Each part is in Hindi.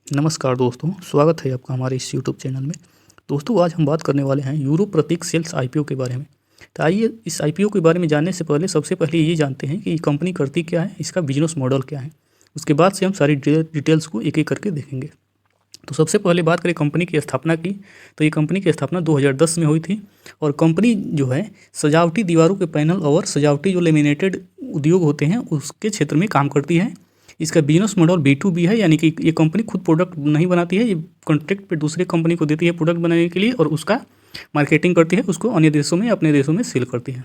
नमस्कार दोस्तों, स्वागत है आपका हमारे इस यूट्यूब चैनल में। दोस्तों, आज हम बात करने वाले हैं यूरो प्रतीक सेल्स आईपीओ के बारे में। तो आइए इस आईपीओ के बारे में जानने से पहले सबसे पहले ये जानते हैं कि ये कंपनी करती क्या है, इसका बिजनेस मॉडल क्या है। उसके बाद से हम सारी डिटेल्स को एक एक करके देखेंगे। तो सबसे पहले बात करें कंपनी की स्थापना की, तो ये कंपनी की स्थापना 2010 में हुई थी। और कंपनी जो है सजावटी दीवारों के पैनल और सजावटी जो लेमिनेटेड उद्योग होते हैं उसके क्षेत्र में काम करती है। इसका बिजनेस मॉडल B2B है, यानी कि ये कंपनी खुद प्रोडक्ट नहीं बनाती है, ये कॉन्ट्रैक्ट पे दूसरे कंपनी को देती है प्रोडक्ट बनाने के लिए और उसका मार्केटिंग करती है, उसको अन्य देशों में अपने देशों में सेल करती है।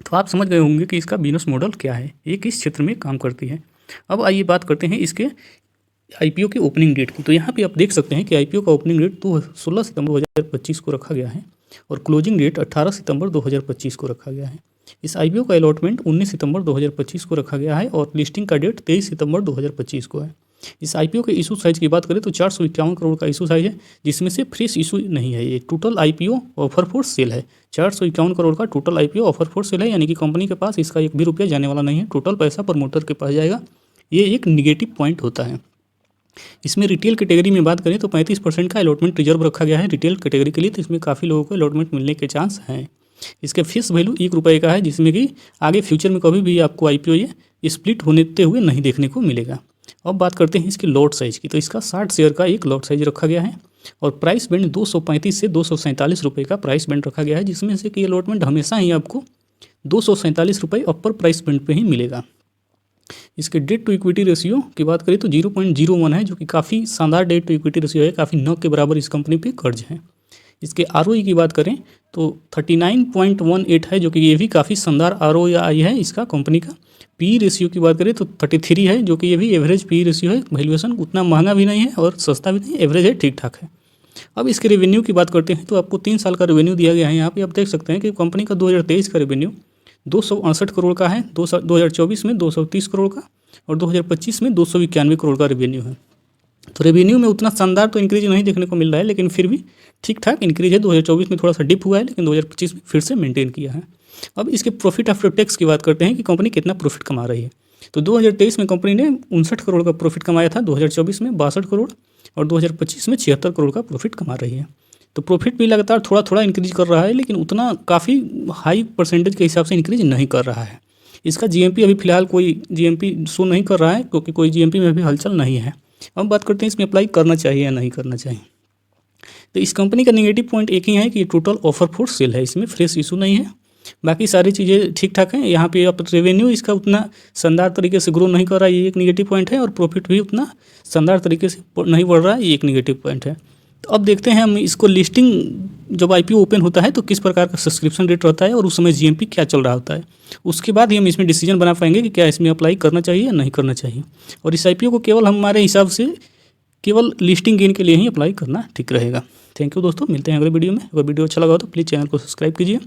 तो आप समझ गए होंगे कि इसका बिजनेस मॉडल क्या है, ये किस क्षेत्र में काम करती है। अब आइए बात करते हैं इसके आईपीओ की ओपनिंग डेट की। तो यहाँ पे आप देख सकते हैं कि आईपीओ का ओपनिंग डेट 16 सितंबर 2025 को रखा गया है और क्लोजिंग डेट 18 सितंबर 2025 को रखा गया है। इस आईपीओ का अलॉटमेंट 19 सितंबर 2025 को रखा गया है और लिस्टिंग का डेट 23 सितंबर 2025 को है। इस आईपीओ के इशू साइज़ की बात करें तो 451 करोड़ का इशू साइज है, जिसमें से फ्रेश इशू नहीं है। ये total IPO offer for sale है। 451 करोड़ का total IPO offer for sale है, यानी कि कंपनी के पास इसका एक भी रुपया जाने वाला नहीं है। टोटल पैसा प्रमोटर के पास जाएगा। ये एक निगेटिव पॉइंट होता है। इसमें रिटेल कैटेगरी में बात करें तो 35% का अलॉटमेंट रिजर्व रखा गया है रिटेल कैटेगरी के लिए, तो इसमें काफ़ी लोगों को अलॉटमेंट मिलने के चांस हैं। इसका फेस वैल्यू ₹1 का है, जिसमें कि आगे फ्यूचर में कभी भी आपको आईपीओ ये स्प्लिट होते हुए नहीं देखने को मिलेगा। अब बात करते हैं इसके लॉट साइज़ की। तो इसका 60 शेयर का एक लॉट साइज रखा गया है और प्राइस बैंड 235 से ₹247 का प्राइस बैंड रखा गया है, जिसमें से कि अलॉटमेंट हमेशा ही आपको ₹247 अपर प्राइस बैंड पे ही मिलेगा। इसके डेट टू इक्विटी रेशियो की बात करें तो 0.01 है, जो कि काफ़ी शानदार डेट टू इक्विटी रेशियो है। काफ़ी न के बराबर इस कंपनी पे कर्ज है। इसके आरओई की बात करें तो 39.18 है, जो कि ये भी काफ़ी शानदार आरओई है इसका कंपनी का। पी रेशियो की बात करें तो 33 है, जो कि ये भी एवरेज पी रेशियो है। वैल्यूएशन उतना महंगा भी नहीं है और सस्ता भी नहीं, एवरेज है, ठीक ठाक है। अब इसके रेवेन्यू की बात करते हैं तो आपको 3 साल का रेवेन्यू दिया गया है। यहाँ पे आप देख सकते हैं कि कंपनी का 2023 का रेवेन्यू 268 करोड़ का है, 2024 में 230 करोड़ का और 2025 में 291 करोड़ का रेवेन्यू है। तो रेवेन्यू में उतना शानदार तो इंक्रीज नहीं देखने को मिल रहा है, लेकिन फिर भी ठीक ठाक इंक्रीज है। 2024 में थोड़ा सा डिप हुआ है, लेकिन 2025 में फिर से मेंटेन किया है। अब इसके प्रॉफिट आफ्टर टैक्स की बात करते हैं कि कंपनी कितना प्रॉफिट कमा रही है। तो 2023 में कंपनी ने 59 करोड़ का प्रॉफिट कमाया था, 2024 में 62 करोड़ और 2025 में 76 करोड़ का प्रॉफिट कमा रही है। तो प्रॉफिट भी लगातार थोड़ा थोड़ा इंक्रीज कर रहा है, लेकिन उतना काफ़ी हाई परसेंटेज के हिसाब से इंक्रीज नहीं कर रहा है। इसका जीएमपी अभी फिलहाल कोई जीएमपी शो नहीं कर रहा है, क्योंकि कोई जीएमपी में अभी हलचल नहीं है। अब बात करते हैं इसमें अप्लाई करना चाहिए या नहीं करना चाहिए। तो इस कंपनी का नेगेटिव पॉइंट एक ही है कि ये टोटल ऑफर फॉर सेल है, इसमें फ्रेश इशू नहीं है। बाकी सारी चीज़ें ठीक ठाक हैं। यहाँ पे आप रेवेन्यू इसका उतना शानदार तरीके से ग्रो नहीं कर रहा है, ये एक नेगेटिव पॉइंट है। और प्रॉफिट भी उतना शानदार तरीके से नहीं बढ़ रहा है, ये एक नेगेटिव पॉइंट है। तो अब देखते हैं हम इसको लिस्टिंग जब आईपीओ ओपन होता है तो किस प्रकार का सब्सक्रिप्शन रेट रहता है और उस समय जीएमपी क्या चल रहा होता है। उसके बाद ही हम इसमें डिसीजन बना पाएंगे कि क्या इसमें अप्लाई करना चाहिए या नहीं करना चाहिए। और इस आईपीओ को केवल हमारे हिसाब से केवल लिस्टिंग गेन के लिए ही अप्लाई करना ठीक रहेगा। थैंक यू दोस्तों, मिलते हैं अगले वीडियो में। अगर वीडियो अच्छा लगा हो तो प्लीज़ चैनल को सब्सक्राइब कीजिए।